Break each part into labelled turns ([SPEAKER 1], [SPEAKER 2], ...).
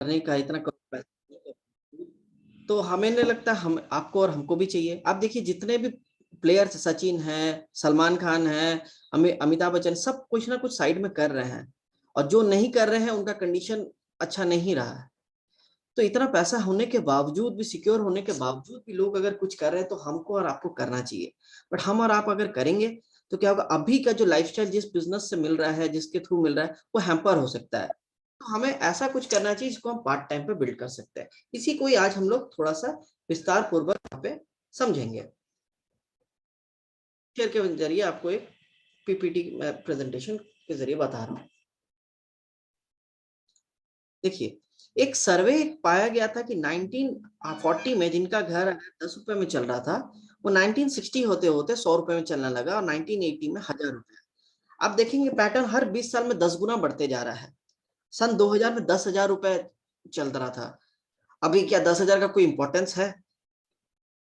[SPEAKER 1] करने का इतना तो हमें नहीं लगता हम आपको और हमको भी चाहिए। आप देखिए जितने भी प्लेयर्स, सचिन है, सलमान खान है, अमिताभ बच्चन, सब कुछ ना कुछ साइड में कर रहे हैं, और जो नहीं कर रहे हैं उनका कंडीशन अच्छा नहीं रहा है। तो इतना पैसा होने के बावजूद भी, सिक्योर होने के बावजूद भी लोग अगर कुछ कर रहे हैं तो हमको और आपको करना चाहिए। बट हम और आप अगर करेंगे तो क्या होगा, अभी का जो लाइफस्टाइल जिस बिजनेस से मिल रहा है, जिसके थ्रू मिल रहा है, वो हैम्पर हो सकता है। तो हमें ऐसा कुछ करना चाहिए जिसको हम पार्ट टाइम पे बिल्ड कर सकते हैं। इसी को ही आज हम लोग थोड़ा सा विस्तार पूर्वक यहाँ पे समझेंगे। शेयर के जरिए आपको एक पीपीटी प्रेजेंटेशन के जरिए बता रहा हूँ। देखिए, एक सर्वे पाया गया था कि 1940 में जिनका घर अगर 10 रुपए में चल रहा था, वो 1960 होते होते 100 रुपए में चलने लगा, और 1980 में 1000 रुपए। आप देखेंगे पैटर्न हर 20 साल में 10 गुना बढ़ते जा रहा है। सन 2000 में 10,000 रुपए चल रहा था। अभी क्या 10,000 का कोई इंपॉर्टेंस है?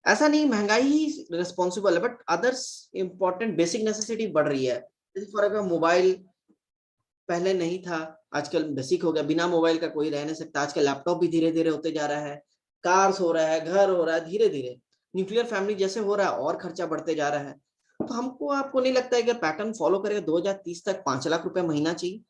[SPEAKER 1] ऐसा नहीं, महंगाई ही रिस्पॉन्सिबल है, but others important basic necessity बढ़ रही है। जैसे फॉर एग्जाम्पल मोबाइल पहले नहीं था, आजकल बेसिक हो गया, बिना मोबाइल का कोई रह नहीं सकता। आजकल लैपटॉप भी धीरे धीरे होते जा रहा है, कार्स हो रहा है, घर हो रहा है, धीरे धीरे न्यूक्लियर फैमिली जैसे हो रहा है, और खर्चा बढ़ते जा रहा है। तो हमको आपको नहीं लगता है कि पैटर्न फॉलो करेगा 2030 तक 5 लाख रुपए महीना चाहिए?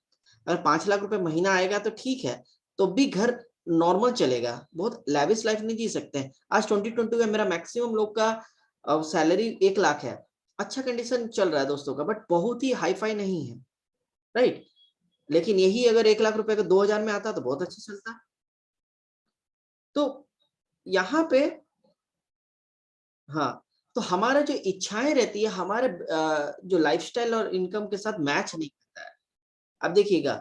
[SPEAKER 1] अगर 5 लाख रुपए महीना आएगा तो ठीक है, तो भी घर नॉर्मल चलेगा, बहुत लैविश लाइफ नहीं जी सकते हैं। आज 2020 में मेरा मैक्सिमम लोग का सैलरी 1 लाख है। अच्छा कंडीशन चल रहा है दोस्तों का, बट बहुत ही हाई फाई नहीं है, राइट? लेकिन यही अगर 1 लाख रुपए का 2000 में आता तो बहुत अच्छा चलता। तो यहाँ पे, हाँ, तो हमारा जो इच्छाएं रहती है, हमारे जो लाइफस्टाइल और इनकम के साथ मैच नहीं करता है। अब देखिएगा,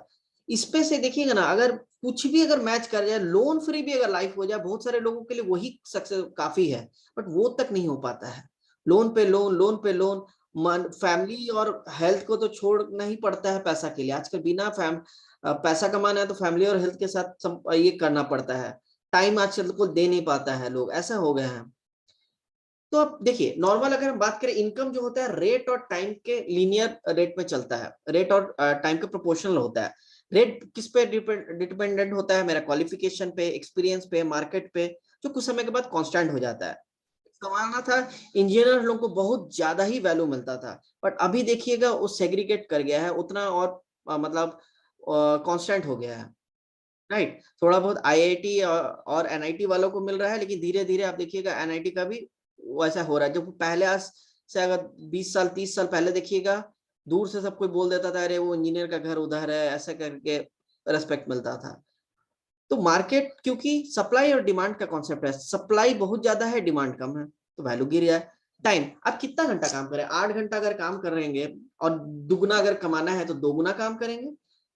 [SPEAKER 1] इस पे से देखिएगा ना, अगर कुछ भी अगर मैच कर जाए, लोन फ्री भी अगर लाइफ हो जाए, बहुत सारे लोगों के लिए वही सक्सेस काफी है, बट वो तक नहीं हो पाता है। लोन पे लोन, लोन पे लोन, मन फैमिली और हेल्थ को तो छोड़ना ही पड़ता है पैसा के लिए। आजकल बिना पैसा कमाना है तो फैमिली और हेल्थ के साथ ये करना पड़ता है। टाइम आजकल को दे नहीं पाता है, लोग ऐसा हो गए हैं। तो अब देखिए, नॉर्मल अगर हम बात करें, इनकम जो होता है रेट और टाइम के लीनियर रेट में चलता है, रेट और टाइम के प्रोपोर्शनल होता है। रेट किस पे डिपेंडेंट होता है? मेरा क्वालिफिकेशन पे, एक्सपीरियंस पे, मार्केट पे, जो कुछ समय के बाद कांस्टेंट हो जाता है। जमाना था इंजीनियर लोगों को बहुत ज्यादा ही वैल्यू मिलता था, बट अभी देखिएगा वो सेग्रीगेट कर गया है उतना, और मतलब कांस्टेंट हो गया है, राइट? थोड़ा बहुत आईआईटी और एनआईटी वालों को मिल रहा है, लेकिन धीरे धीरे आप देखिएगा एनआईटी का भी वैसा हो रहा है। जो पहले आज से अगर 20 साल 30 साल पहले देखिएगा, दूर से सब कोई बोल देता था, अरे वो इंजीनियर का घर उधर है, ऐसा करके रेस्पेक्ट मिलता था। तो मार्केट, क्योंकि सप्लाई और डिमांड का कॉन्सेप्ट है, सप्लाई बहुत ज्यादा है, डिमांड कम है, तो वैल्यू गिर जाए। टाइम, आप कितना घंटा काम करें? 8 घंटा अगर काम करेंगे और दुगना अगर कमाना है तो 2 गुना काम करेंगे,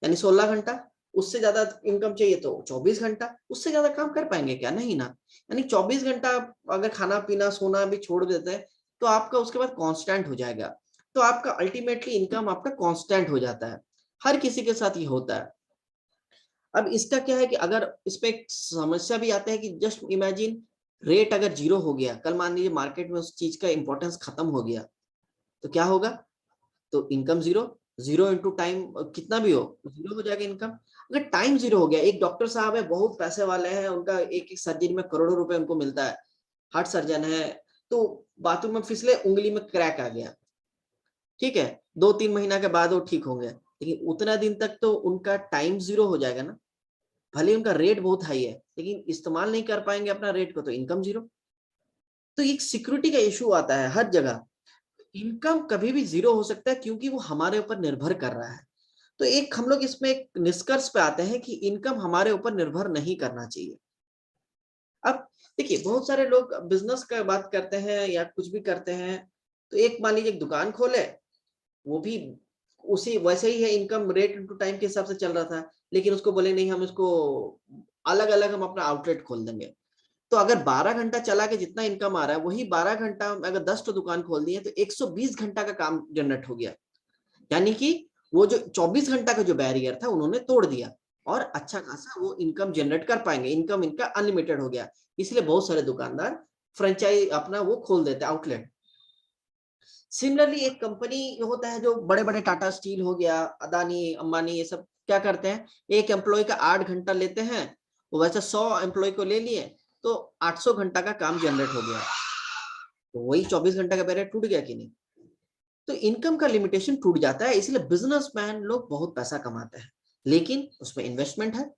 [SPEAKER 1] यानी 16 घंटा। उससे ज्यादा इनकम चाहिए तो 24 घंटा। उससे ज्यादा काम कर पाएंगे क्या? नहीं ना। यानी 24 घंटा अगर खाना पीना सोना भी छोड़ देते हैं तो आपका उसके बाद कांस्टेंट हो जाएगा। तो आपका अल्टीमेटली इनकम आपका कांस्टेंट हो जाता है। हर किसी के साथ ये होता है। अब इसका क्या है कि अगर इस पे एक समस्या भी आता है कि जस्ट इमेजिन, रेट अगर जीरो हो गया, कल मान लीजिए मार्केट में उस चीज का इंपॉर्टेंस खत्म हो गया, तो क्या होगा? तो income zero, zero into time कितना भी हो, जीरो हो जाएगा इनकम। अगर टाइम जीरो हो गया, एक डॉक्टर साहब है, बहुत पैसे वाले हैं, उनका एक एक सर्जरी में करोड़ों रुपए उनको मिलता है, हार्ट सर्जन है, तो बाथरूम में फिसले, उंगली में क्रैक आ गया, ठीक है, 2-3 महीना के बाद वो ठीक होंगे, लेकिन उतना दिन तक तो उनका टाइम जीरो हो जाएगा ना। भले उनका रेट बहुत हाई है, लेकिन इस्तेमाल नहीं कर पाएंगे अपना रेट को, तो इनकम जीरो। तो एक सिक्योरिटी का इशू आता है हर जगह। इनकम कभी भी जीरो हो सकता है क्योंकि वो हमारे ऊपर निर्भर कर रहा है। तो एक हम लोग इसमें एक निष्कर्ष पे आते हैं कि इनकम हमारे ऊपर निर्भर नहीं करना चाहिए। अब देखिए, बहुत सारे लोग बिजनेस का बात करते हैं या कुछ भी करते हैं, तो एक मान लीजिए एक दुकान खोले, वो भी उसी वैसे ही है, इनकम रेट इनटू टाइम के हिसाब से चल रहा था, लेकिन उसको बोले नहीं, हम इसको अलग अलग हम अपना आउटलेट खोल देंगे। तो अगर 12 घंटा चला के जितना इनकम आ रहा है, वही 12 घंटा अगर 10 तो दुकान खोल दिए तो 120 घंटा का काम जनरेट हो गया। यानी कि वो जो 24 घंटा का जो बैरियर था उन्होंने तोड़ दिया, और अच्छा खासा वो इनकम जनरेट कर पाएंगे, इनकम इनका अनलिमिटेड हो गया। इसलिए बहुत सारे दुकानदार फ्रेंचाइज अपना वो खोल देते हैं, आउटलेट। सिमिलरली एक कंपनी होता है, जो बड़े बड़े टाटा स्टील हो गया, अदानी अंबानी, ये सब क्या करते हैं, एक एम्प्लॉय का 8 घंटा लेते हैं, वो वैसे 100 एम्प्लॉय को ले लिए तो 800 घंटा का काम जनरेट हो गया, तो वही 24 घंटा का बैरियर टूट गया कि नहीं। तो इनकम का लिमिटेशन टूट जाता है, इसलिए बिजनेसमैन लोग बहुत पैसा कमाते हैं, लेकिन उसमें इन्वेस्टमेंट है।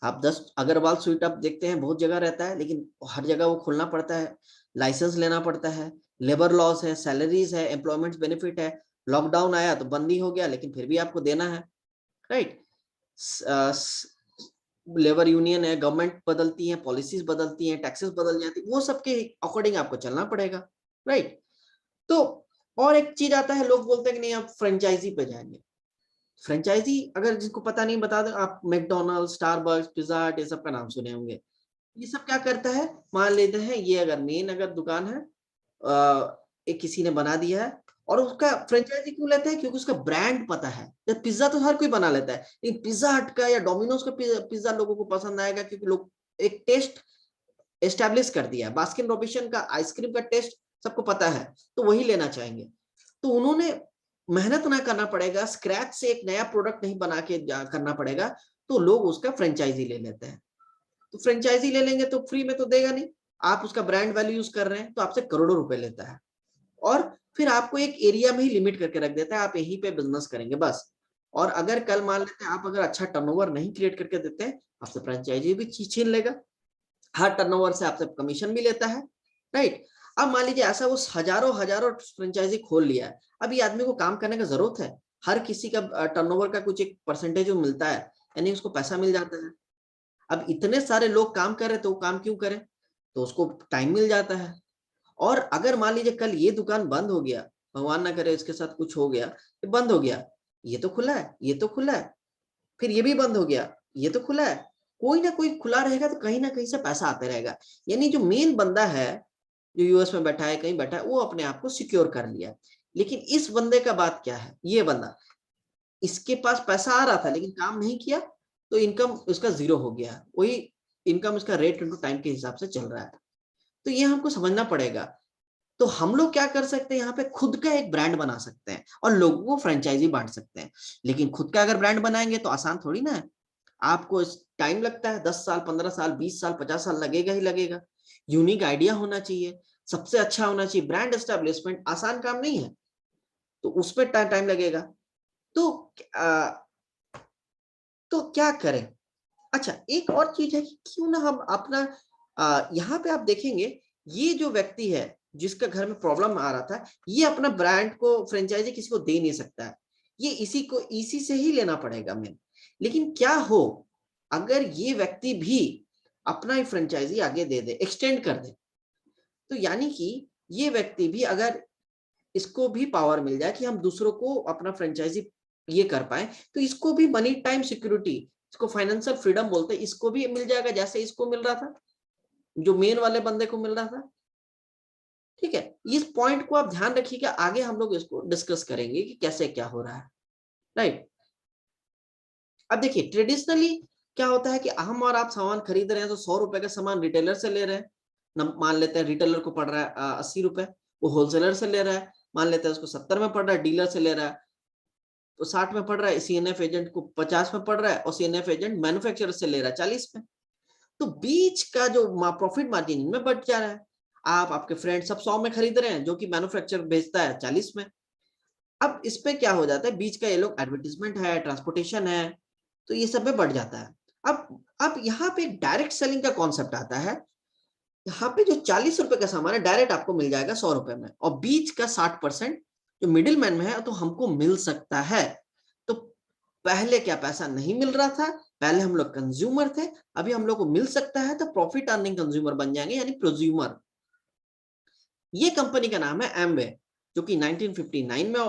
[SPEAKER 1] आप 10 अग्रवाल स्वीट आप देखते हैं बहुत जगह रहता है, लेकिन हर जगह वो खोलना पड़ता है, लाइसेंस लेना पड़ता है, लेबर लॉस है, सैलरीज है, एम्प्लॉयमेंट बेनिफिट है। लॉकडाउन आया तो बंदी हो गया, लेकिन फिर भी आपको देना है, राइट। लेबर यूनियन है, गवर्नमेंट बदलती है, पॉलिसीज बदलती हैं, टैक्सेस बदल जाती है, वो सबके अकॉर्डिंग आपको चलना पड़ेगा, राइट। तो और एक चीज आता है, लोग बोलते हैं कि नहीं आप फ्रेंचाइजी पे जाएंगे। फ्रेंचाइजी अगर जिसको पता नहीं बता दें, आप मैकडोनल्ड, स्टारबक्स, पिज्जा हट ये सब का नाम सुने होंगे। ये सब क्या करता है, मान लेते हैं ये अगर मेन अगर दुकान है, एक किसी ने बना दिया है, और उसका फ्रेंचाइजी क्यों लेते हैं, क्योंकि उसका ब्रांड पता है। जब पिज्जा तो हर कोई बना लेता है, लेकिन पिज्जा हट का या डोमिनोज का पिज्जा लोगों को पसंद आएगा, क्योंकि लोग एक टेस्ट एस्टेब्लिश कर दिया है। बास्किन रॉबिन्सन का आइसक्रीम का टेस्ट सबको पता है, तो वही लेना चाहेंगे। तो उन्होंने मेहनत ना करना पड़ेगा, स्क्रैच से एक नया प्रोडक्ट नहीं बना के करना पड़ेगा, तो लोग उसका फ्रेंचाइजी ले लेते हैं। तो फ्रेंचाइजी ले लेंगे तो फ्री में तो देगा नहीं, आप उसका ब्रांड वैल्यू यूज कर रहे हैं तो आपसे करोड़ों रुपए लेता है, और फिर आपको एक एरिया में ही लिमिट करके रख देता है, आप यहीं पे बिजनेस करेंगे बस। और अगर कल मान लेते हैं आप अगर अच्छा टर्नओवर नहीं क्रिएट करके देते हैं, आपसे फ्रेंचाइजी भी छीन लेगा, हर टर्नओवर से आपसे कमीशन भी लेता है, राइट। अब मान लीजिए ऐसा वो हजारों हजारों फ्रेंचाइजी खोल लिया है, अब ये आदमी को काम करने का जरूरत है, हर किसी का टर्नओवर का कुछ एक परसेंटेज मिलता है, यानी उसको पैसा मिल जाता है। अब इतने सारे लोग काम कर रहे तो वो काम क्यों करे, तो उसको टाइम मिल जाता है। और अगर मान लीजिए कल ये दुकान बंद हो गया, भगवान ना करे इसके साथ कुछ हो गया, ये बंद हो गया, ये तो खुला है, ये तो खुला है, फिर ये भी बंद हो गया, ये तो खुला है, कोई ना कोई खुला रहेगा, तो कहीं ना कहीं से पैसा आते रहेगा। यानी जो मेन बंदा है, जो यूएस में बैठा है, कहीं बैठा है, वो अपने आप को सिक्योर कर लिया। लेकिन इस बंदे का बात क्या है, ये बंदा, इसके पास पैसा आ रहा था लेकिन काम नहीं किया, तो इनकम उसका जीरो हो गया, वही इनकम इसका रेट इनटू टाइम के हिसाब से चल रहा है। तो ये हमको समझना पड़ेगा। तो हम लोग क्या कर सकते हैं, यहाँ पे खुद का एक ब्रांड बना सकते हैं और लोगों को फ्रेंचाइजी बांट सकते हैं। लेकिन खुद का अगर ब्रांड बनाएंगे तो आसान थोड़ी ना है, आपको टाइम लगता है, 10 साल, 15 साल, 20 साल, 50 साल लगेगा ही लगेगा। यूनिक आइडिया होना चाहिए, सबसे अच्छा होना चाहिए, ब्रांड एस्टेब्लिशमेंट आसान काम नहीं है, तो उसमें टाइम लगेगा। तो तो क्या करें। अच्छा, एक और चीज है कि क्यों ना हम अपना यहाँ पे आप देखेंगे, ये जो व्यक्ति है जिसका घर में प्रॉब्लम आ रहा था, ये अपना ब्रांड को फ्रेंचाइजी किसी को दे नहीं सकता है, ये इसी से ही लेना पड़ेगा मेन। लेकिन क्या हो अगर ये व्यक्ति भी अपना ही फ्रेंचाइजी आगे दे दे, एक्सटेंड कर दे, तो यानी कि ये व्यक्ति भी अगर इसको भी पावर मिल जाए कि हम दूसरों को अपना फ्रेंचाइजी ये कर पाए, तो इसको भी मनी टाइम सिक्योरिटी, इसको फाइनेंशियल फ्रीडम बोलते हैं, इसको भी मिल जाएगा जैसे इसको मिल रहा था, जो मेन वाले बंदे को मिल रहा था। ठीक है, इस पॉइंट को आप ध्यान रखिएगा, आगे हम लोग इसको डिस्कस करेंगे कि कैसे क्या हो रहा है, राइट। अब देखिए ट्रेडिशनली क्या होता है कि हम और आप सामान खरीद रहे हैं, तो 100 रुपए का सामान रिटेलर से ले रहे हैं, मान लेते हैं रिटेलर को पड़ रहा है 80 रुपए, वो होलसेलर से ले रहा है, मान लेते हैं उसको 70 में पड़ रहा है, डीलर से ले रहा है तो 60 में पड़ रहा है, सीएनएफ एजेंट को 50 में पड़ रहा है, और सीएनएफ एजेंट मैन्युफैक्चरर से ले रहा है 40 में। तो बीच का जो प्रॉफिट मार्जिन इनमें बढ़ जा रहा है। आप आपके फ्रेंड सब 100 में खरीद रहे हैं, जो कि मैन्युफैक्चरर बेचता है 40 में। अब इस पे क्या हो जाता है, बीच का ये लोग एडवर्टीजमेंट है, ट्रांसपोर्टेशन है, तो ये सब में बढ़ जाता है। अब यहाँ पे डायरेक्ट सेलिंग का कॉन्सेप्ट आता है। यहाँ पे जो 40 रुपए का सामान है डायरेक्ट आपको मिल जाएगा 100 रुपए में, और बीच का 60% जो मिडिल मैन में है तो हमको मिल सकता है। तो पहले क्या पैसा नहीं मिल रहा था, पहले हम लोग कंज्यूमर थे, अभी हम लोग को मिल सकता है, तो प्रॉफिट अर्निंग कंज्यूमर बन जाएंगे, यानी प्रोज्यूमर। ये कंपनी का नाम है एमवे, जो कि 1959 में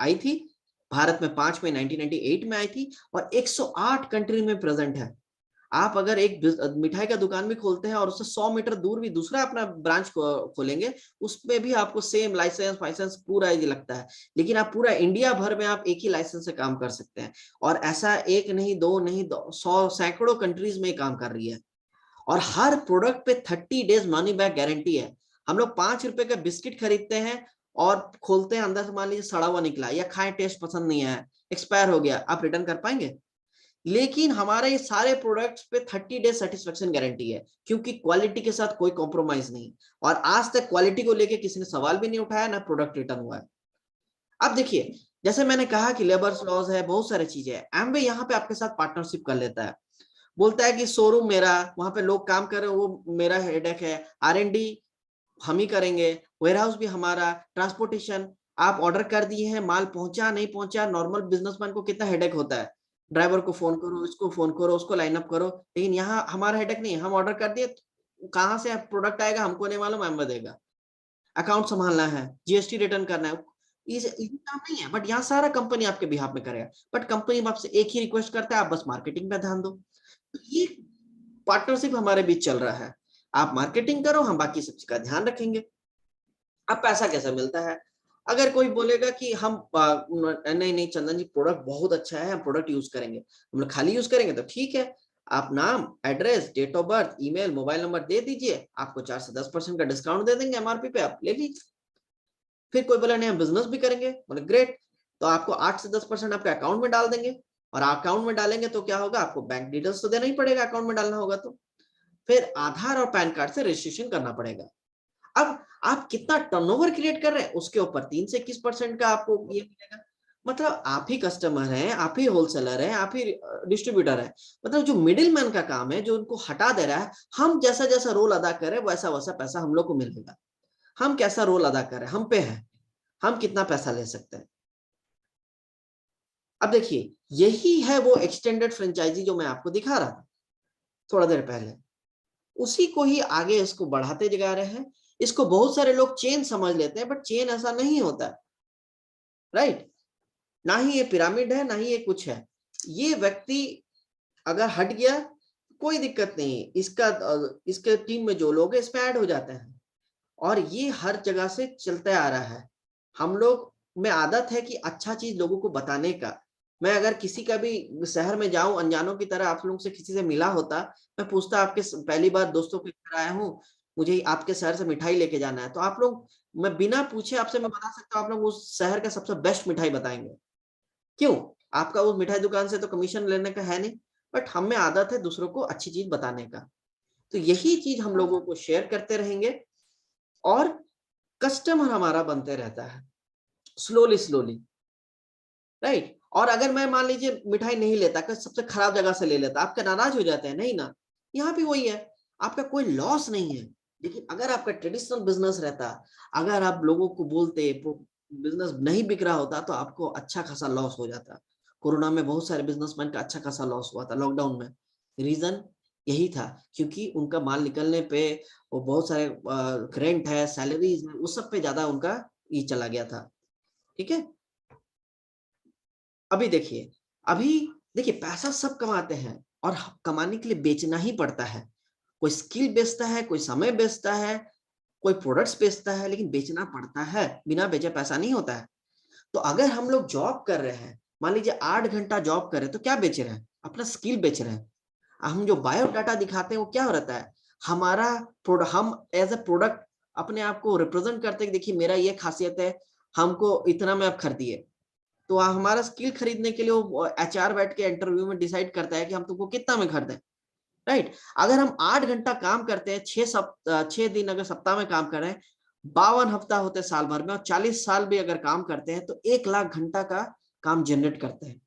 [SPEAKER 1] आई थी, भारत में 5 में 1998 में आई थी, और 108 कंट्री में प्रेजेंट है। आप अगर एक मिठाई का दुकान भी खोलते हैं और उससे 100 मीटर दूर भी दूसरा अपना ब्रांच खोलेंगे, उसमें भी आपको सेम लाइसेंस फाइसेंस पूरा ही लगता है, लेकिन आप पूरा इंडिया भर में आप एक ही लाइसेंस से काम कर सकते हैं। और ऐसा एक नहीं, दो नहीं, 100 सैकड़ों कंट्रीज में काम कर रही है। और हर प्रोडक्ट पे 30 डेज मनी बैक गारंटी है। हम लोग 5 रुपए का बिस्किट खरीदते हैं और खोलते हैं, अंदर से मान लीजिए सड़ा हुआ निकला, या खाए टेस्ट पसंद नहीं आया, एक्सपायर हो गया, आप रिटर्न कर पाएंगे? लेकिन हमारा ये सारे प्रोडक्ट्स पे 30 डेज सेटिस्फेक्शन गारंटी है, क्योंकि क्वालिटी के साथ कोई कॉम्प्रोमाइज नहीं, और आज तक क्वालिटी को लेके किसी ने सवाल भी नहीं उठाया, ना प्रोडक्ट रिटर्न हुआ है। अब देखिए, जैसे मैंने कहा कि लेबर लॉज है, बहुत सारी चीजें है, एमवे यहाँ पे आपके साथ पार्टनरशिप कर लेता है, बोलता है कि शोरूम मेरा, वहां पे लोग काम कर रहे हैं, वो मेरा हेडेक है, R&D हम ही करेंगे, वेयरहाउस भी हमारा, ट्रांसपोर्टेशन आप ऑर्डर कर दिए हैं, माल पहुंचा नहीं पहुंचा, नॉर्मल बिजनेसमैन को कितना हेडेक होता है, ड्राइवर को फोन करो, इसको फोन करो, उसको लाइन अप करो, लेकिन यहाँ हमारा हेडेक नहीं है, हम ऑर्डर कर दिए, कहाँ से प्रोडक्ट आएगा हमको नहीं मालूम, एम्बर देगा, अकाउंट संभालना है, GST रिटर्न करना है, इजी काम नहीं है, बट यहाँ सारा कंपनी आपके बिहाफ में करेगा, बट कंपनी आपसे एक ही रिक्वेस्ट करता है, आप बस मार्केटिंग पे ध्यान दो। तो ये पार्टनरशिप हमारे बीच चल रहा है, आप मार्केटिंग करो, हम बाकी सब चीज का ध्यान रखेंगे। अब पैसा कैसे मिलता है? अगर कोई बोलेगा कि हम नहीं नहीं चंदन जी प्रोडक्ट बहुत अच्छा है, हम प्रोडक्ट यूज करेंगे, हम लोग खाली यूज करेंगे, तो ठीक है, आप नाम, address, date of birth, email, mobile number दे दीजिए, आपको 4 से 10% का डिस्काउंट दे देंगे MRP पे, आप ले लीजिए। फिर कोई बोला नहीं हम बिजनेस भी करेंगे, बोले ग्रेट, तो आपको 8 से 10% आपके अकाउंट में डाल देंगे, और अकाउंट में डालेंगे तो क्या होगा, आपको बैंक डिटेल्स तो देना ही पड़ेगा, अकाउंट में डालना होगा तो, फिर आधार और पैन कार्ड से रजिस्ट्रेशन करना पड़ेगा। अब आप कितना टर्नओवर क्रिएट कर रहे हैं उसके ऊपर 3 से 21% का आपको ये मिलेगा, मतलब आप ही कस्टमर हैं, आप ही होलसेलर हैं, आप ही डिस्ट्रीब्यूटर है, मतलब जो मिडिल मैन का काम है, जो उनको हटा दे रहा है, हम जैसा जैसा रोल अदा करें वैसा वैसा पैसा हम लोग को मिलेगा, हम कैसा रोल अदा कर रहे हैं हम पे है, हम कितना पैसा ले सकते हैं। अब देखिए, यही है वो एक्सटेंडेड फ्रेंचाइजी जो मैं आपको दिखा रहा था थोड़ा देर पहले, उसी को ही आगे इसको बढ़ाते जा रहे हैं। इसको बहुत सारे लोग चेन समझ लेते हैं, बट चेन ऐसा नहीं होता, राइट? ना ही ये पिरामिड है, ना ही ये कुछ है, ये व्यक्ति अगर हट गया कोई दिक्कत नहीं, इसका इसके टीम में जो लोग हैं इसमें ऐड हो जाते हैं, और ये हर जगह से चलते आ रहा है। हम लोग में आदत है कि अच्छा चीज लोगों को बताने का, मैं अगर किसी का भी शहर में जाऊं, अनजानों की तरह आप लोगों से किसी से मिला होता, मैं पूछता आपके पहली बार दोस्तों के घर आया हूँ, मुझे आपके शहर से मिठाई लेके जाना है, तो आप लोग, मैं बिना पूछे आपसे मैं बता सकता हूँ, आप लोग उस शहर का सबसे बेस्ट मिठाई बताएंगे। क्यों? आपका उस मिठाई दुकान से तो कमीशन लेने का है नहीं, बट हम में आदत है दूसरों को अच्छी चीज बताने का। तो यही चीज हम लोगों को शेयर करते रहेंगे, और कस्टमर हमारा बनते रहता है स्लोली स्लोली, राइट? और अगर मैं मान लीजिए मिठाई नहीं लेता, सबसे खराब जगह से ले लेता, आपका नाराज हो जाते हैं नहीं ना? यहाँ भी वही है, आपका कोई लॉस नहीं है। लेकिन अगर आपका ट्रेडिशनल बिजनेस रहता, अगर आप लोगों को बोलते, बिजनेस नहीं बिक रहा होता, तो आपको अच्छा खासा लॉस हो जाता। कोरोना में बहुत सारे बिजनेसमैन का अच्छा खासा लॉस हुआ था, लॉकडाउन में। रीजन यही था, क्योंकि उनका माल निकलने पे वो बहुत सारे रेंट है, सैलरीज है, उस सब पे ज्यादा उनका ये चला गया था। ठीक है, अभी देखिए पैसा सब कमाते हैं, और कमाने के लिए बेचना ही पड़ता है। कोई स्किल बेचता है, कोई समय बेचता है, कोई प्रोडक्ट्स बेचता है, लेकिन बेचना पड़ता है, बिना बेचे पैसा नहीं होता है। तो अगर हम लोग जॉब कर रहे हैं, मान लीजिए 8 घंटा जॉब कर रहे हैं, तो क्या बेच रहे हैं? अपना स्किल बेच रहे हैं। हम जो बायोडाटा दिखाते हैं वो क्या रहता है? हमारा हम एज अ प्रोडक्ट अपने आप को रिप्रेजेंट करते हैं कि देखिए मेरा ये खासियत है, हमको इतना में आप खरीदिए। तो हमारा स्किल खरीदने के लिए वो HR बैठ के इंटरव्यू में डिसाइड करता है कि हम तुमको कितना में खरीदें, राइट? अगर हम 8 घंटा काम करते हैं, 6 दिन अगर सप्ताह में काम कर रहे हैं, 52 हफ्ता होते हैं साल भर में, और 40 साल भी अगर काम करते हैं, तो 1 लाख घंटा का काम जनरेट करते हैं।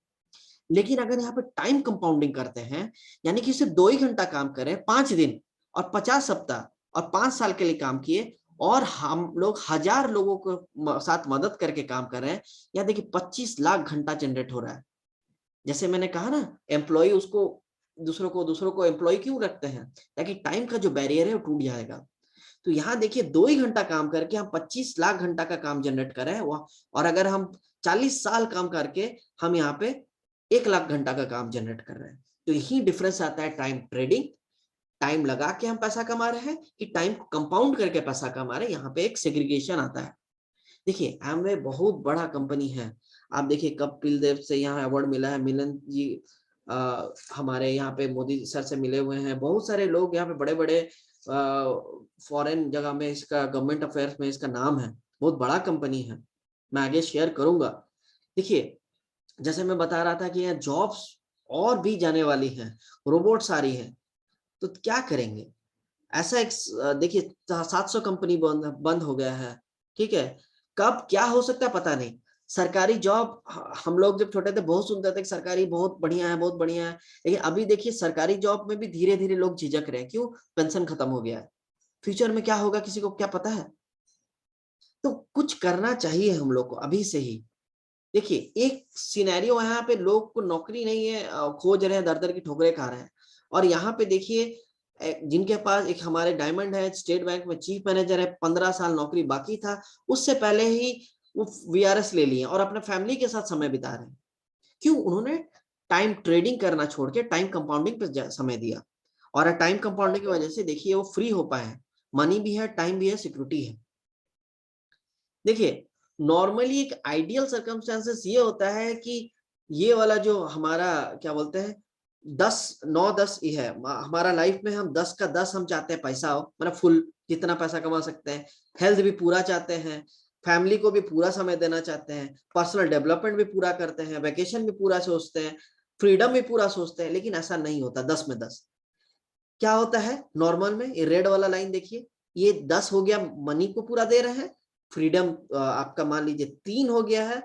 [SPEAKER 1] लेकिन अगर यहाँ पे टाइम कंपाउंडिंग करते हैं, यानी कि सिर्फ 2 ही घंटा काम करें 5 दिन, और 50 सप्ताह, और 5 साल के लिए काम किए, और हम लोग 1000 लोगों को साथ मदद करके काम कर रहे हैं, या देखिए 25 लाख घंटा जनरेट हो रहा है। जैसे मैंने कहा ना, एम्प्लॉय उसको दूसरों को एम्प्लॉय क्यों रखते हैं? ताकि टाइम का जो बैरियर है वो टूट जाएगा। तो यहाँ देखिए 2 ही घंटा काम करके हम 25 लाख घंटा का काम जनरेट कर रहे हैं, और अगर हम 40 साल काम करके हम यहाँ पे 1 लाख घंटा का काम जनरेट कर रहे हैं। तो यही डिफरेंस आता है टाइम ट्रेडिंग, टाइम लगा के हम पैसा कमा रहे हैं कि टाइम को कंपाउंड करके पैसा कमा रहे हैं, यहाँ पे एक सेग्रीगेशन आता है। देखिए एमवे बहुत बड़ा कंपनी है। आप देखिए कपिल देव से यहाँ अवार्ड मिला है, मिलन जी हमारे यहाँ पे मोदी सर से मिले हुए हैं, बहुत सारे लोग यहाँ पे बड़े बड़े फॉरेन जगह में इसका गवर्नमेंट अफेयर्स में इसका नाम है, बहुत बड़ा कंपनी है, मैं आगे शेयर करूंगा। देखिए जैसे मैं बता रहा था कि यहाँ जॉब्स और भी जाने वाली हैं, रोबोट्स आ रही हैं, तो क्या करेंगे? ऐसा एक देखिए 700 कंपनी बंद हो गया है, ठीक है? कब क्या हो सकता है पता नहीं। सरकारी जॉब हम लोग जब छोटे थे बहुत सुनते थे कि सरकारी बहुत बढ़िया है, बहुत बढ़िया है, लेकिन अभी देखिए सरकारी जॉब में भी धीरे धीरे लोग झिझक रहे हैं। क्यों? पेंशन खत्म हो गया है। फ्यूचर में क्या होगा किसी को क्या पता है? तो कुछ करना चाहिए हम लोग को अभी से ही। देखिए एक सिनेरियो यहाँ पे लोग को नौकरी नहीं है, खोज रहे हैं, दर दर की ठोकरें खा रहे हैं। और यहाँ पे देखिए जिनके पास एक हमारे डायमंड है, स्टेट बैंक में चीफ मैनेजर है, 15 साल नौकरी बाकी था, उससे पहले ही वो वीआरएस ले लिए और अपने फैमिली के साथ समय बिता रहे हैं। क्यों? उन्होंने टाइम ट्रेडिंग करना छोड़ के टाइम कंपाउंडिंग पे समय दिया, और टाइम कंपाउंडिंग की वजह से देखिए वो फ्री हो पाए हैं। मनी भी है, टाइम भी है, सिक्योरिटी है। देखिए नॉर्मली एक आइडियल सर्कमस्टेंसेस ये होता है कि ये वाला जो हमारा क्या बोलते हैं 10 9 10 ही है हमारा लाइफ में, हम 10 का 10 हम चाहते हैं पैसा हो, मतलब फुल जितना पैसा कमा सकते हैं, हेल्थ भी पूरा चाहते हैं, फैमिली को भी पूरा समय देना चाहते हैं, पर्सनल डेवलपमेंट भी पूरा करते हैं, वेकेशन भी पूरा सोचते हैं, फ्रीडम भी पूरा सोचते हैं। लेकिन ऐसा नहीं होता 10 में 10। क्या होता है नॉर्मल में? ये रेड वाला लाइन देखिए, ये 10 हो गया, मनी को पूरा दे रहे हैं, फ्रीडम आपका मान लीजिए 3 हो गया है,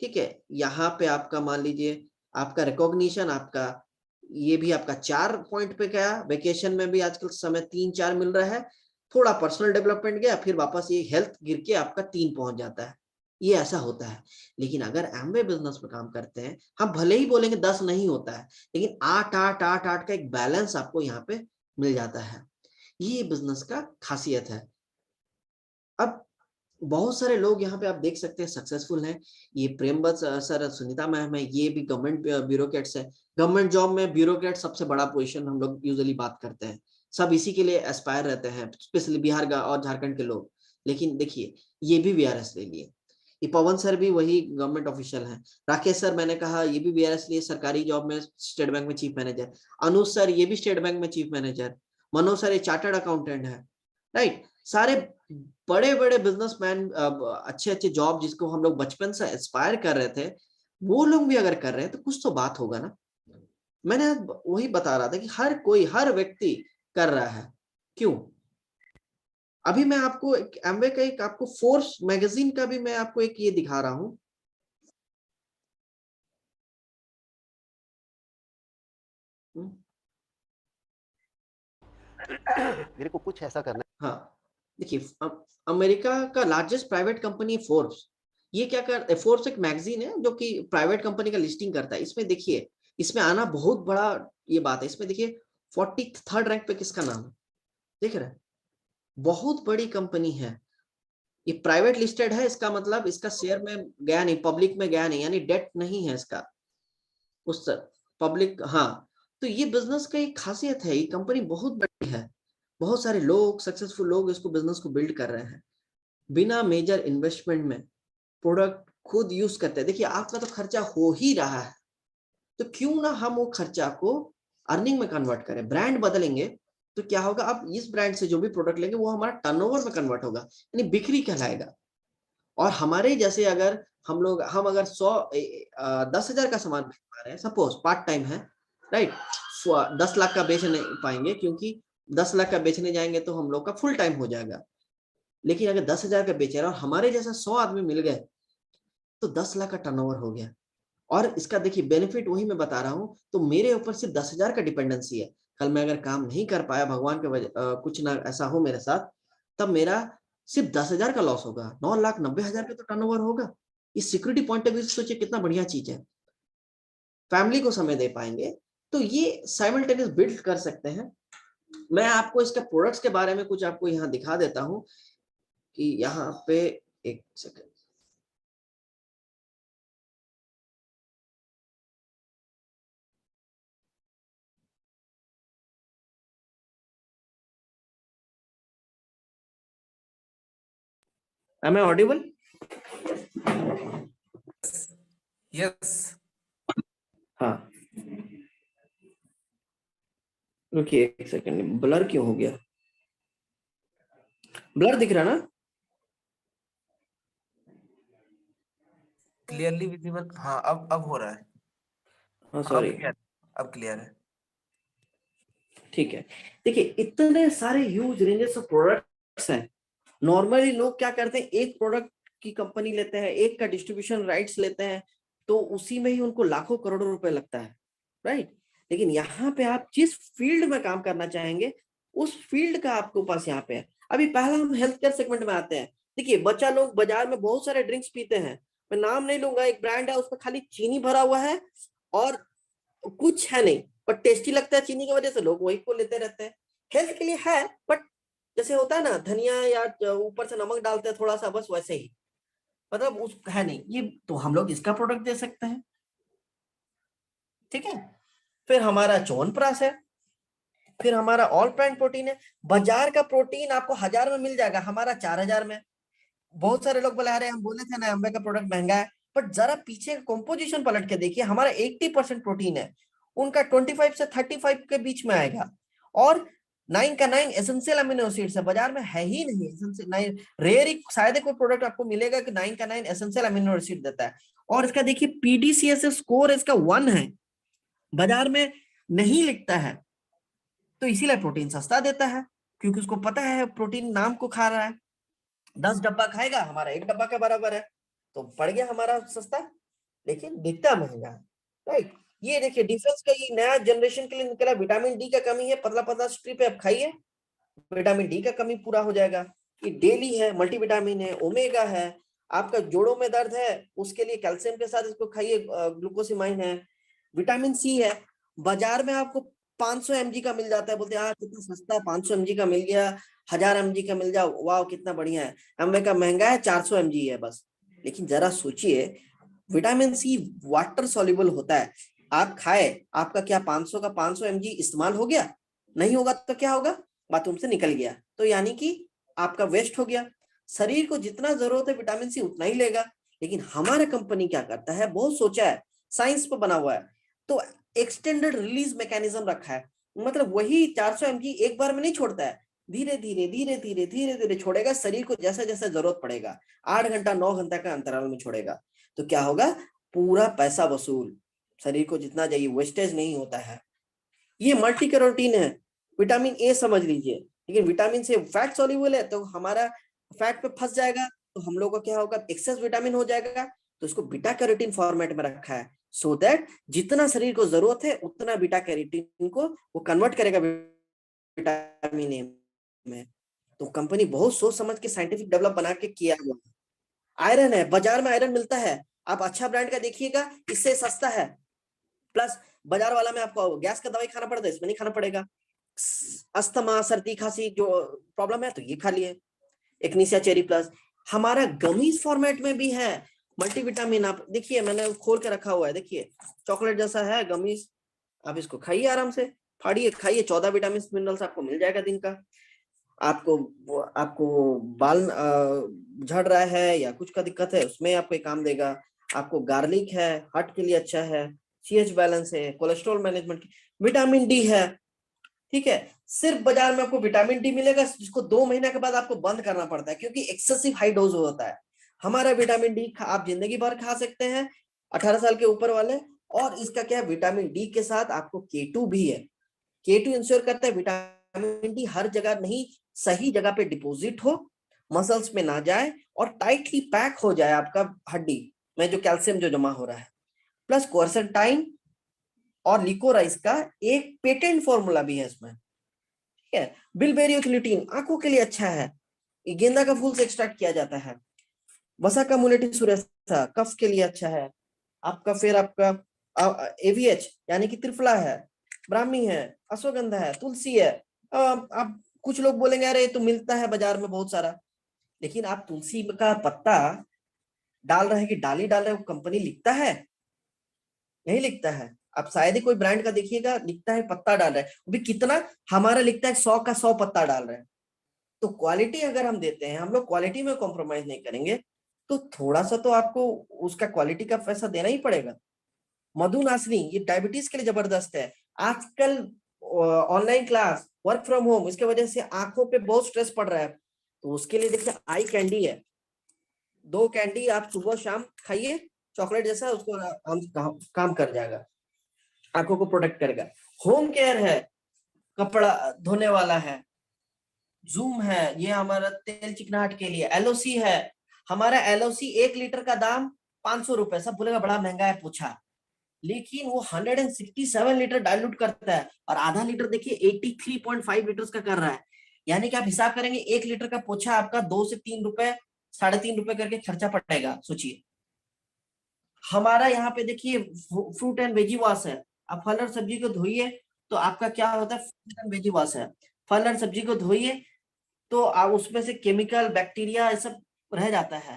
[SPEAKER 1] ठीक है? यहाँ पे आपका मान लीजिए आपका रिकॉग्निशन, आपका ये भी आपका 4 पॉइंट पे गया, वेकेशन में भी आजकल समय 3 4 मिल रहा है, थोड़ा पर्सनल डेवलपमेंट गया, फिर वापस ये हेल्थ गिर के आपका 3 पहुंच जाता है। ये ऐसा होता है। लेकिन अगर एमवे बिजनेस में काम करते हैं, हम भले ही बोलेंगे 10 नहीं होता है, लेकिन 8 8 8 8 का एक बैलेंस आपको यहाँ पे मिल जाता है। ये बिजनेस का खासियत है। अब बहुत सारे लोग यहाँ पे आप देख सकते हैं सक्सेसफुल हैं। ये प्रेमवत सर, सुनीता मैम है, ये भी गवर्नमेंट ब्यूरोक्रेट्स है। गवर्नमेंट जॉब में ब्यूरोक्रेट सबसे बड़ा पोजीशन हम लोग यूजुअली बात करते हैं, सब इसी के लिए एस्पायर रहते हैं, स्पेशली बिहार का और झारखंड के लोग। लेकिन देखिए ये भी वीआरएस ले लिए, ये पवन सर भी वही गवर्नमेंट ऑफिशियल हैं, राकेश सर मैंने कहा ये भी वीआरएस लिए, सरकारी जॉब में स्टेट बैंक में चीफ मैनेजर, अनुज सर ये भी स्टेट बैंक में चीफ मैनेजर, मनोज सर ये चार्टर्ड अकाउंटेंट है, राइट? सारे बड़े बड़े बिजनेसमैन, अच्छे अच्छे जॉब जिसको हम लोग बचपन से एस्पायर कर रहे थे, वो लोग भी अगर कर रहे हैं तो कुछ तो बात होगा ना। मैंने वही बता रहा था कि हर कोई, हर व्यक्ति कर रहा है। क्यों? अभी मैं आपको एक एमवे का एक आपको फोर्स मैगजीन का भी मैं आपको एक ये दिखा रहा हूं।
[SPEAKER 2] मेरे को कुछ ऐसा करना है।
[SPEAKER 1] हाँ देखिए अमेरिका का लार्जेस्ट प्राइवेट कंपनी फोर्ब्स, ये क्या करता है? फोर्ब्स एक मैगजीन है जो कि प्राइवेट कंपनी का लिस्टिंग करता है। इसमें देखिए, इसमें आना बहुत बड़ा ये बात है। इसमें देखिए 43rd रैंक पे किसका नाम है, देख रहे हैं? बहुत बड़ी कंपनी है, ये प्राइवेट लिस्टेड है, इसका मतलब इसका शेयर में गया नहीं, पब्लिक में गया नहीं, यानी डेट नहीं है इसका उस पब्लिक। हाँ, तो ये बिजनेस का एक खासियत है, ये कंपनी बहुत बड़ी है, बहुत सारे लोग, सक्सेसफुल लोग इसको बिजनेस को बिल्ड कर रहे हैं बिना मेजर इन्वेस्टमेंट में। प्रोडक्ट खुद यूज करते हैं। देखिए आपका तो खर्चा हो ही रहा है, तो क्यों ना हम वो खर्चा को अर्निंग में कन्वर्ट करें। ब्रांड बदलेंगे तो क्या होगा, आप इस ब्रांड से जो भी प्रोडक्ट लेंगे वो हमारा टर्नओवर में कन्वर्ट होगा, यानी बिक्री कहलाएगा। और हमारे जैसे अगर हम अगर 10,000 का सामान बेच पा रहे हैं, सपोज पार्ट टाइम है, राइट? 10 लाख का बेच नहीं पाएंगे, क्योंकि 10 लाख का बेचने जाएंगे तो हम लोग का फुल टाइम हो जाएगा। लेकिन अगर 10,000 का बेच रहे हैं और हमारे जैसा 100 आदमी मिल गए, तो 10 लाख का टर्नओवर हो गया। और इसका देखिए बेनिफिट वही मैं बता रहा हूं, तो मेरे ऊपर सिर्फ 10,000 का डिपेंडेंसी है। कल मैं अगर काम नहीं कर पाया, भगवान के वजह कुछ ना ऐसा हो मेरे साथ, तब मेरा सिर्फ 10,000 का लॉस होगा, 9,90,000 का तो टर्नओवर होगा। इस सिक्योरिटी पॉइंट ऑफ व्यू से सोचिए कितना बढ़िया चीज है, फैमिली को समय दे पाएंगे। तो ये साइमल्टेनियस बिल्ड कर सकते हैं। मैं आपको इसके प्रोडक्ट्स के बारे में कुछ आपको यहाँ दिखा देता हूँ कि यहाँ पे, एक second, am I audible?
[SPEAKER 3] Yes.
[SPEAKER 1] हाँ रुकिए एक सेकंड, ब्लर क्यों हो गया? ब्लर दिख रहा ना?
[SPEAKER 3] Clearly visible. हाँ अब हो रहा है।
[SPEAKER 1] हाँ
[SPEAKER 3] अब
[SPEAKER 1] सॉरी।
[SPEAKER 3] clear। अब क्लियर है।
[SPEAKER 4] ठीक है, देखिए इतने सारे ह्यूज रेंजेस ऑफ प्रोडक्ट्स हैं। नॉर्मली लोग क्या करते हैं, एक प्रोडक्ट की कंपनी लेते हैं, एक का डिस्ट्रीब्यूशन राइट्स लेते हैं, तो उसी में ही उनको लाखों करोड़ों रुपए लगता है, राइट। लेकिन यहाँ पे आप जिस फील्ड में काम करना चाहेंगे उस फील्ड का आपके पास यहाँ पे है। अभी पहला हम हेल्थ केयर सेगमेंट में आते हैं। देखिए बच्चा लोग बाजार में बहुत सारे ड्रिंक्स पीते हैं, मैं नाम नहीं लूंगा, एक ब्रांड है उसमें खाली चीनी भरा हुआ है और कुछ है नहीं, पर टेस्टी लगता है चीनी की वजह से लोग वही को लेते रहते हैं। हेल्थ के लिए है, बट जैसे होता है ना धनिया या ऊपर से नमक डालते हैं थोड़ा सा, बस वैसे ही, मतलब उस है नहीं ये, तो हम लोग इसका प्रोडक्ट दे सकते हैं, ठीक है। फिर हमारा च्यवनप्राश है, फिर हमारा ऑल प्लांट प्रोटीन है। बाजार का प्रोटीन आपको 1000 में मिल जाएगा, हमारा 4000 में। बहुत सारे लोग बोले अरे हम बोले थे ना अम्बे का प्रोडक्ट महंगा है, बट जरा पीछे कंपोजिशन पलट के देखिए, हमारा 80% प्रोटीन है, उनका 25 से 35 के बीच में आएगा। और 9 का 9 एसेंशियल अमीनो एसिड्स है, बाजार में है ही नहीं एसेंशियल 9, रेयर ही शायद कोई प्रोडक्ट आपको मिलेगा कि 9 का 9 एसेंशियल अमीनो एसिड देता है। और इसका देखिए पीडीसीएस स्कोर इसका 1 है, बाजार में नहीं लिखता है, तो इसीलिए प्रोटीन सस्ता देता है, क्योंकि उसको पता है प्रोटीन नाम को खा रहा है। 10 डब्बा खाएगा, हमारा 1 डब्बा के बराबर है, तो पड़ गया हमारा सस्ता, लेकिन दिखता महंगा है, राइट। ये देखिए डिफेंस का ये नया जनरेशन के लिए निकला, विटामिन डी का कमी है, पतला पतला स्ट्रिप है, आप खाइए विटामिन डी का कमी पूरा हो जाएगा। ये डेली है, मल्टीविटामिन है, ओमेगा है। आपका जोड़ों में दर्द है उसके लिए कैल्शियम के साथ इसको खाइए, ग्लूकोसिमाइन है। विटामिन सी है, बाजार में आपको 500 mg का मिल जाता है, बोलते हैं कितना सस्ता, 500 mg का मिल गया, 1000 mg का मिल जाओ, वाह कितना बढ़िया है। अम्बे का महंगा है, 400 mg है बस। लेकिन जरा सोचिए, विटामिन सी वाटर सॉल्युबल होता है, आप खाए, आपका क्या 500 का 500 mg इस्तेमाल हो गया? नहीं होगा तो क्या होगा, बाथरूम से निकल गया, तो यानी कि आपका वेस्ट हो गया। शरीर को जितना जरूरत है विटामिन सी उतना ही लेगा। लेकिन हमारा कंपनी क्या करता है, बहुत सोचा है, साइंस पर बना हुआ है, तो एक्सटेंडेड रिलीज मैकेनिज्म रखा है। मतलब वही 400 mg एक बार में नहीं छोड़ता है, धीरे धीरे धीरे धीरे धीरे धीरे छोड़ेगा, शरीर को जैसा जैसा जरूरत पड़ेगा, 8 घंटा 9 घंटा का अंतराल में छोड़ेगा। तो क्या होगा, पूरा पैसा वसूल, शरीर को जितना चाहिए, वेस्टेज नहीं होता है। ये मल्टी कैरोटीन है, विटामिन ए समझ लीजिए, लेकिन विटामिन से फैट सॉल्युबल है, तो हमारा फैट पे फंस जाएगा, तो हम लोग को क्या होगा, एक्सेस विटामिन हो जाएगा। तो इसको बीटा कैरोटीन फॉर्मेट में रखा है, सो दैट जितना शरीर को जरूरत है उतना बीटा कैरोटीन को वो कन्वर्ट करेगा विटामिन ए में। तो कंपनी बहुत सोच समझ के साइंटिफिक डेवलप बना के किया हुआ है। आयरन है, बाजार में आयरन मिलता है, आप अच्छा ब्रांड का देखिएगा, इससे सस्ता है। प्लस बाजार वाला में आपको गैस का दवाई खाना पड़ता है, इसमें नहीं खाना पड़ेगा। अस्थमा, सर्दी, खांसी जो प्रॉब्लम है तो ये खा लिए। एक्निसिया चेरी प्लस हमारा गमीज फॉर्मेट में भी है, मल्टीविटामिन। आप देखिए मैंने खोल के रखा हुआ है, देखिए चॉकलेट जैसा है गमीज, आप इसको खाइए, आराम से फाड़िए खाइए, 14 विटामिन मिनरल्स आपको मिल जाएगा दिन का। आपको बाल झड़ रहा है या कुछ का दिक्कत है, उसमें आपको काम देगा। आपको गार्लिक है, हार्ट के लिए अच्छा है, सीएच बैलेंस है, कोलेस्ट्रॉल मैनेजमेंट, विटामिन डी है, ठीक है। सिर्फ बाजार में आपको विटामिन डी मिलेगा, जिसको 2 महीने के बाद आपको बंद करना पड़ता है, क्योंकि एक्सेसिव हाई डोज होता है। हमारा विटामिन डी आप जिंदगी भर खा सकते हैं, 18 साल के ऊपर वाले। और इसका क्या है, विटामिन डी के साथ आपको K2 भी है। K2 इंश्योर करता है विटामिन डी हर जगह नहीं, सही जगह पे डिपॉजिट हो, मसल्स में ना जाए और टाइटली पैक हो जाए आपका हड्डी में जो कैल्शियम जो जमा हो रहा है। प्लस क्वर्सेंटाइन और लिकोराइस का एक पेटेंट फॉर्मूला भी है इसमें, ठीक है। बिलबेरियोथिलिटीन आंखों के लिए अच्छा है, ये गेंदा का फूल से एक्सट्रैक्ट किया जाता है। वसा का मुलेटी सुरेसा कफ के लिए अच्छा है आपका। फिर आपका एवीएच यानी कि त्रिफला है, ब्राह्मी है, अश्वगंधा है, तुलसी है। आप कुछ लोग बोलेंगे अरे तो मिलता है बाजार में बहुत सारा, लेकिन आप तुलसी का पत्ता डाल रहे हैं कि डाली डाल रहे हैं, कंपनी लिखता है? नहीं लिखता है। आप शायद ही कोई ब्रांड का देखिएगा लिखता है पत्ता डाल रहे हैं, भी कितना, हमारा लिखता है 100 का 100 पत्ता डाल रहे हैं। तो क्वालिटी अगर हम देते हैं, हम लोग क्वालिटी में कॉम्प्रोमाइज नहीं करेंगे, तो थोड़ा सा तो आपको उसका क्वालिटी का पैसा देना ही पड़ेगा। मधुनाशनी ये डायबिटीज के लिए जबरदस्त है। आजकल online class, work from home, इसके वजह से आंखों पे बहुत स्ट्रेस पड़ रहा है, तो उसके लिए देखिए आई कैंडी है, 2 कैंडी आप सुबह शाम खाइए, चॉकलेट जैसा, उसको काम कर जाएगा। आंखों को प्रोटेक्ट करेगा। होम केयर है, कपड़ा धोने वाला है। जूम है, ये हमारा तेल चिकनाहट के लिए। एलओसी है, हमारा एलओसी 1 लीटर का दाम 500 रुपए। सब बोलेगा बड़ा महंगा है, पूछा, लेकिन वो 167 लीटर डाइल्यूट करता है और आधा लीटर देखिए 83.5 लीटर का कर रहा है। यानी कि आप हिसाब करेंगे 1 लीटर का पोछा आपका 2 से 3 रुपए, 3.5 रुपए करके खर्चा पड़ेगा। सोचिए। हमारा यहाँ पे देखिए फ्रूट एंड वेजी वॉश है। आप फल और सब्जी को धोइए तो आपका क्या होता है, फ्रूट एंड वेजी वॉश है। फल और सब्जी को धोइए तो आप उसमें से केमिकल बैक्टीरिया ये सब रह जाता है,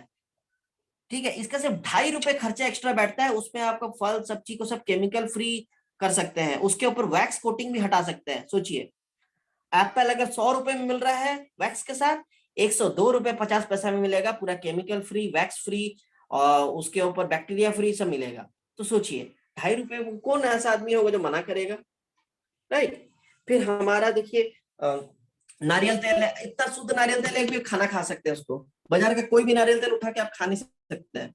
[SPEAKER 4] ठीक है। इसका सिर्फ 2.5 रुपए खर्चा एक्स्ट्रा बैठता है, उसमें आपका फल सब्जी को सब केमिकल फ्री कर सकते हैं। उसके ऊपर वैक्स कोटिंग भी हटा सकते हैं। सोचिए, एप्पल अगर 100 रुपए में मिल रहा है वैक्स के साथ, 102 रुपए 50 पैसा में मिलेगा, पूरा केमिकल फ्री, वैक्स फ्री और उसके ऊपर बैक्टीरिया फ्री सब मिलेगा। तो सोचिए 2.5 रुपए में कौन ऐसा आदमी होगा जो मना करेगा, राइट। फिर हमारा देखिए नारियल तेल है, इतना शुद्ध नारियल तेल है कि खाना खा सकते हैं उसको। बाजार का कोई भी नारियल तेल उठा के आप खा नहीं सकते हैं।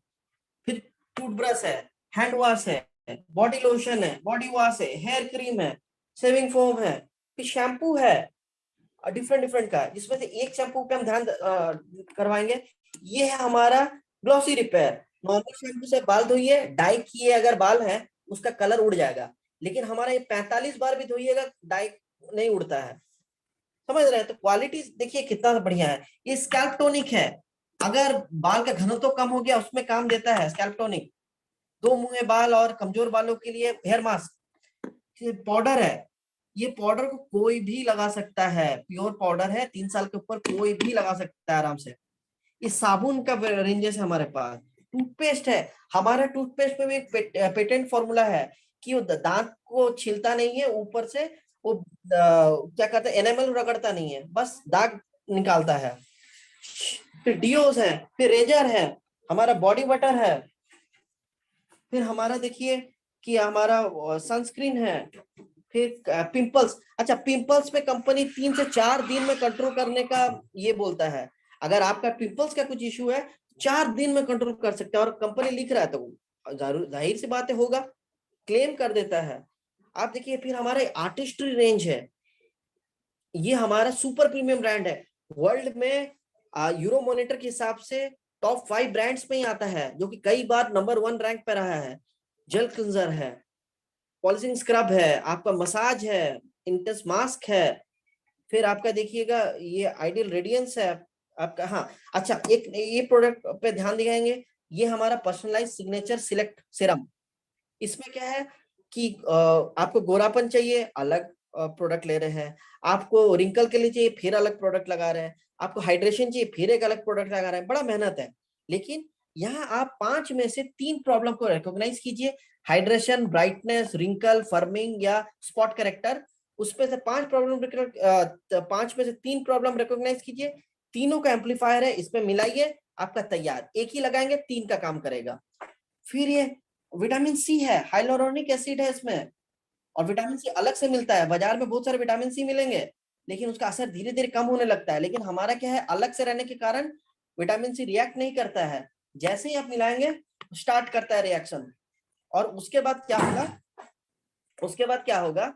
[SPEAKER 4] फिर टूथब्रश है, हैंड वॉश है, बॉडी लोशन है, बॉडी वॉश है, हेयर क्रीम है, शेविंग फोम है, फिर शैम्पू है डिफरेंट का, जिसमें से एक शैम्पू पे हम ध्यान करवाएंगे। ये है हमारा ग्लॉसी रिपेयर। नॉर्मल शैम्पू से बाल धोइए, डाई किए अगर बाल है उसका कलर उड़ जाएगा, लेकिन हमारा ये 45 बार भी धोइएगा डाई नहीं उड़ता है, समझ रहे हैं। तो क्वालिटी देखिए कितना बढ़िया है। ये स्कैल्प टोनिक है, अगर बाल का घनत्व कम हो गया उसमें काम देता है स्कैल्प टोनिक। 2 मुंहे बाल और कमजोर बालों के लिए हेयर मास्क। पाउडर है, ये पाउडर को कोई भी लगा सकता है, प्योर पाउडर है, 3 साल के ऊपर कोई भी लगा सकता है आराम से। ये साबुन का रेंजेस है हमारे पास। टूथपेस्ट है, हमारा टूथपेस्ट में भी एक पेटेंट फॉर्मूला है कि वो दांत को छीलता नहीं है, ऊपर से वो क्या कहते हैं एनामल रगड़ता नहीं है, बस दाग निकालता है। फिर डिओस है, फिर रेजर है, हमारा बॉडी बटर है। फिर हमारा देखिए कि हमारा सनस्क्रीन है। फिर पिंपल्स, अच्छा पिंपल्स पे कंपनी 3 से 4 दिन में कंट्रोल करने का ये बोलता है। अगर आपका पिंपल्स का कुछ इश्यू है 4 दिन में कंट्रोल कर सकते हैं, और कंपनी लिख रहा है तो जाहिर सी बात है होगा, क्लेम कर देता है। आप देखिए फिर हमारा आर्टिस्ट्री रेंज है, ये हमारा सुपर प्रीमियम ब्रांड है। वर्ल्ड में यूरो मॉनिटर के हिसाब से टॉप 5 ब्रांड्स में ही आता है, जो कि कई बार नंबर 1 रैंक पे रहा है। जेल क्लींजर है, पॉलिशिंग स्क्रब है, आपका मसाज है, इंटेंस मास्क है। फिर आपका देखिएगा ये आइडियल रेडियंस है आपका। हाँ अच्छा, एक ये प्रोडक्ट पे ध्यान दिखाएंगे, ये हमारा पर्सनलाइज सिग्नेचर सिलेक्ट सीरम। इसमें क्या है कि आपको गोरापन चाहिए अलग प्रोडक्ट ले रहे हैं, आपको रिंकल के लिए चाहिए फिर अलग प्रोडक्ट लगा रहे हैं, आपको हाइड्रेशन चाहिए फिर एक अलग प्रोडक्ट लगा रहे हैं, बड़ा मेहनत है। लेकिन यहाँ आप 5 में से 3 प्रॉब्लम को रिकॉग्नाइज कीजिए, हाइड्रेशन, ब्राइटनेस, रिंकल, फर्मिंग या स्पॉट करेक्टर। उसमें से 5 प्रॉब्लम 5 में से 3 प्रॉब्लम रिकॉग्नाइज कीजिए, तीनों का एम्पलीफायर है, इसमें मिलाइए, आपका तैयार। एक ही लगाएंगे 3 का काम करेगा। फिर ये विटामिन सी है, हाइलोरोनिक एसिड है इसमें, और विटामिन सी अलग से मिलता है। बाजार में बहुत सारे विटामिन सी मिलेंगे लेकिन उसका असर धीरे धीरे कम होने लगता है, लेकिन हमारा क्या है अलग से रहने के कारण विटामिन सी रिएक्ट नहीं करता है, जैसे ही आप मिलाएंगे स्टार्ट करता है रिएक्शन। और उसके बाद क्या होगा, उसके बाद क्या होगा,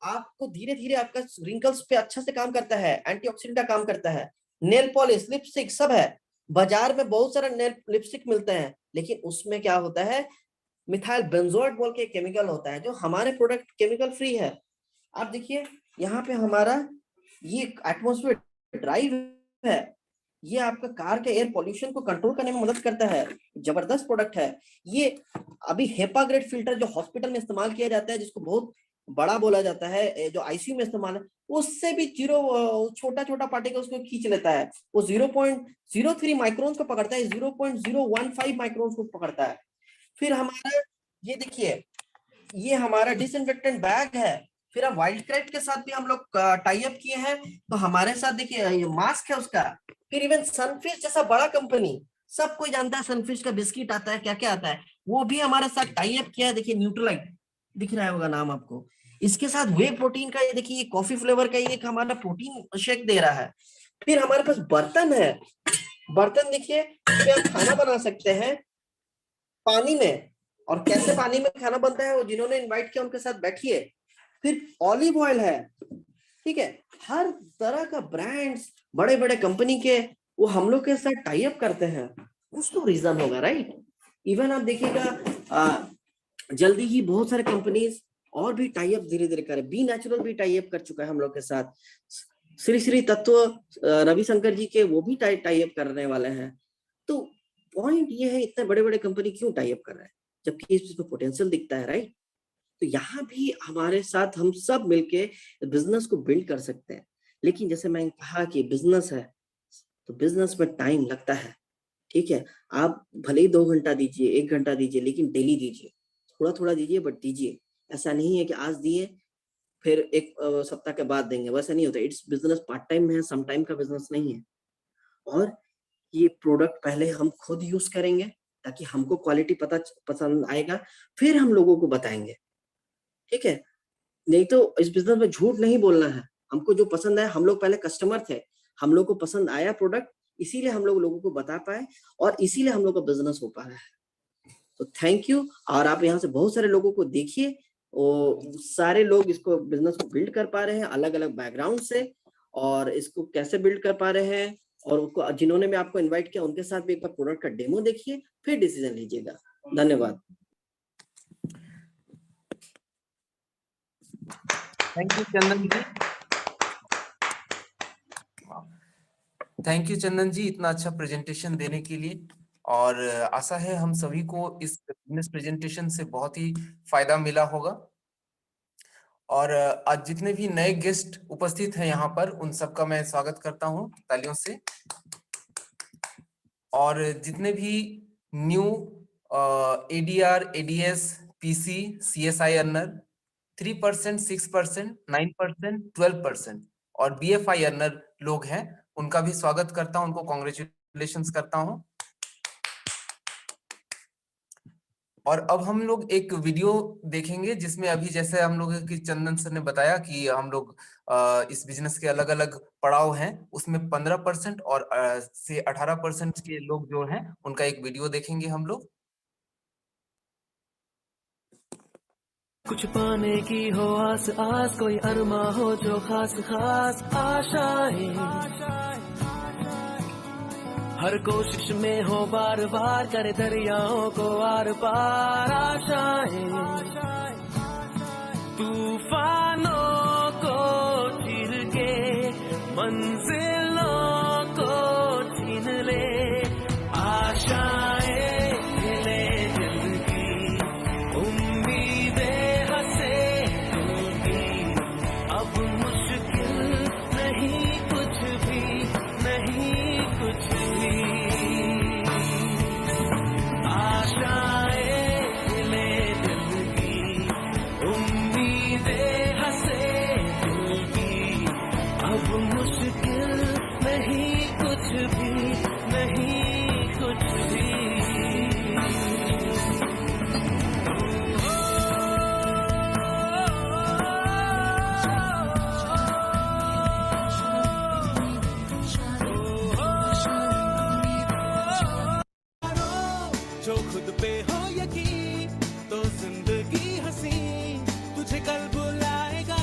[SPEAKER 4] आपको धीरे धीरे आपका रिंकल्स पे अच्छा से काम करता है, एंटीऑक्सीडेंट का काम करता है। नेल पॉलिश, लिपस्टिक सब है। बाजार में बहुत सारा नेल लिपस्टिक मिलते हैं, लेकिन उसमें क्या होता है मिथाइल बेंजोएट बोल के केमिकल होता है, जो हमारे प्रोडक्ट केमिकल फ्री है। आप देखिए यहाँ पे हमारा ये एटमॉस्फेयर ड्राइव है, ये आपका कार के एयर पॉल्यूशन को कंट्रोल करने में मदद करता है, जबरदस्त प्रोडक्ट है। ये अभी हेपा ग्रेड फिल्टर जो हॉस्पिटल में इस्तेमाल किया जाता है, जिसको बहुत बड़ा बोला जाता है, जो आईसीयू में इस्तेमाल है, उससे भी छोटा छोटा पार्टिकल उसको खींच लेता है। वो 0.03 माइक्रोन को पकड़ता है, 0.015 माइक्रोन को पकड़ता है। फिर हमारा ये देखिए ये हमारा डिसइंफेक्टेंट बैग है। फिर हम वाइल्ड क्राफ्ट के साथ भी हम लोग टाई अप किए हैं, तो हमारे साथ देखिए ये मास्क है उसका। फिर इवन सनफिश जैसा बड़ा कंपनी, सब कोई जानता है सनफिश का बिस्किट आता है, क्या क्या आता है, वो भी हमारे साथ टाई अप किया है। देखिए न्यूट्रलाइट दिख रहा होगा नाम आपको, इसके साथ वे प्रोटीन का ये देखिए कॉफी फ्लेवर का एक हमारा प्रोटीन शेक दे रहा है। फिर हमारे पास बर्तन है, बर्तन देखिए आप खाना बना सकते हैं पानी में, और कैसे पानी में खाना बनता है वो जिन्होंने इनवाइट किया उनके साथ बैठिए। फिर ऑलिव ऑयल है, ठीक है, हर तरह का ब्रांड्स बड़े बड़े कंपनी के वो हम लोग के साथ टाई अप करते हैं, कुछ तो रीजन होगा, राइट। इवन आप देखिएगा जल्दी ही बहुत सारे कंपनीज और भी टाई अप धीरे धीरे करे, बी नेचुरल भी टाई अप कर चुका है हम लोग के साथ, श्री श्री तत्व रविशंकर जी के वो भी टाई अप करने वाले हैं। तो पॉइंट ये है इतने बड़े बड़े कंपनी क्यों टाई अप कर रहे हैं जबकि इसमें पोटेंशियल दिखता है, राइट। तो यहाँ भी हमारे साथ हम सब मिलके बिजनेस को बिल्ड कर सकते हैं। लेकिन जैसे मैंने कहा कि बिजनेस है तो बिजनेस में टाइम लगता है, ठीक है। आप भले ही 2 घंटा दीजिए, 1 घंटा दीजिए, लेकिन डेली दीजिए, थोड़ा थोड़ा दीजिए बट दीजिए। ऐसा नहीं है कि आज दिए फिर एक सप्ताह के बाद देंगे, वैसा नहीं होता। इट्स बिजनेस पार्ट टाइम है, सम टाइम का बिजनेस नहीं है। और ये प्रोडक्ट पहले हम खुद यूज करेंगे ताकि हमको क्वालिटी पसंद आएगा, फिर हम लोगों को बताएंगे, ठीक है। नहीं तो इस बिजनेस में झूठ नहीं बोलना है। हमको जो पसंद आया, हम लोग पहले कस्टमर थे, हम लोग को पसंद आया प्रोडक्ट, इसीलिए हम लोगों को बता पाए और इसीलिए हम लोग का बिजनेस हो पा रहा है। तो थैंक यू। और आप यहाँ से बहुत सारे लोगों को देखिए, और सारे लोग इसको बिजनेस को बिल्ड कर पा रहे हैं अलग अलग बैकग्राउंड से, और इसको कैसे बिल्ड कर पा रहे हैं। और उनको जिन्होंने भी आपको इनवाइट किया उनके साथ भी एक बार प्रोडक्ट का डेमो देखिए, फिर डिसीजन लीजिएगा। धन्यवाद।
[SPEAKER 3] Thank you Chandan ji. Thank you Chandan ji इतना अच्छा प्रेजेंटेशन देने के लिए। और आशा है हम सभी को इस बिजनेस प्रेजेंटेशन से बहुत ही फायदा मिला होगा। और आज जितने भी नए गेस्ट उपस्थित हैं यहाँ पर, उन सबका मैं स्वागत करता हूँ तालियों से। और जितने भी new ADR, ADS, PC, CSI earner 3%, 6%, 9%, 12% और BFI अर्नर लोग हैं, उनका भी स्वागत करता हूं, उनको कॉन्ग्रेचुलेशंस करता हूं। और अब हम लोग एक वीडियो देखेंगे जिसमें अभी जैसे हम लोग की चंदन सर ने बताया कि हम लोग इस बिजनेस के अलग अलग पड़ाव हैं, उसमें 15% और से 18% के लोग जो हैं उनका एक वीडियो देखेंगे हम लोग।
[SPEAKER 5] कुछ पाने की हो आस आस, कोई अरमा हो जो खास खास आशाएं, हर कोशिश में हो बार बार, करे दरियाओं को आर पार आशाएं, तूफानों को चीर के मंजिलों को छीन ले, आशाएं हिले दिल की, उम्मीदें हंसे दिल की, अब मुश्किल नहीं कुछ भी, नहीं कुछ भी, आशाएं हिले दिल की, उम्मीदें हंसे दिल की, अब मुश्किल नहीं कुछ भी, नहीं कुछ भी। जो खुद पे हो यकीन तो जिंदगी हंसी तुझे कल बुलाएगा,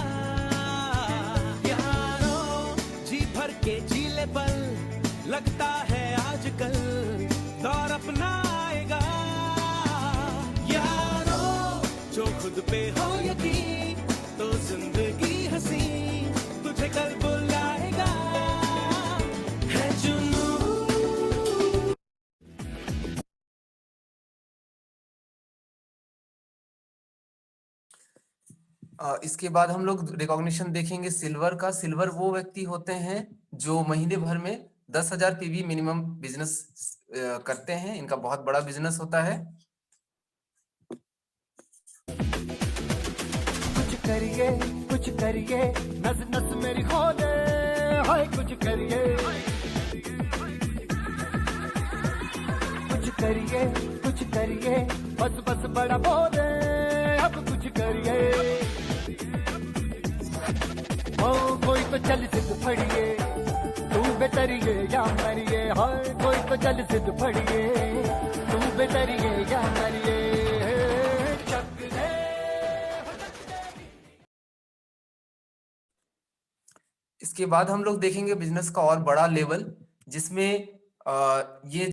[SPEAKER 5] यारो जी भर के जीले पल, लगता है आजकल दौर अपना आएगा, यारो जो खुद पे हो यकीन तो जिंदगी हंसी तुझे कल बुलाएगा, है जुनून।
[SPEAKER 3] इसके बाद हम लोग रिकॉग्निशन देखेंगे सिल्वर का। सिल्वर वो व्यक्ति होते हैं जो महीने भर में 10,000 PV मिनिमम बिजनेस करते हैं। इनका बहुत बड़ा बिजनेस होता है।
[SPEAKER 5] कुछ करिए नस नस मेरी खोले, हाय कुछ करिए बस बड़ा बोले, अब कुछ करिए, ओ कोई तो चल सिद्ध फड़िए, तू बेतरिए या मरिए, हाय कोई तो चल सिद्ध फड़िए, तू बेतरिए या मरिए।
[SPEAKER 3] इसके बाद हम लोग देखेंगे बिजनेस का और बड़ा लेवल, जिसमें ये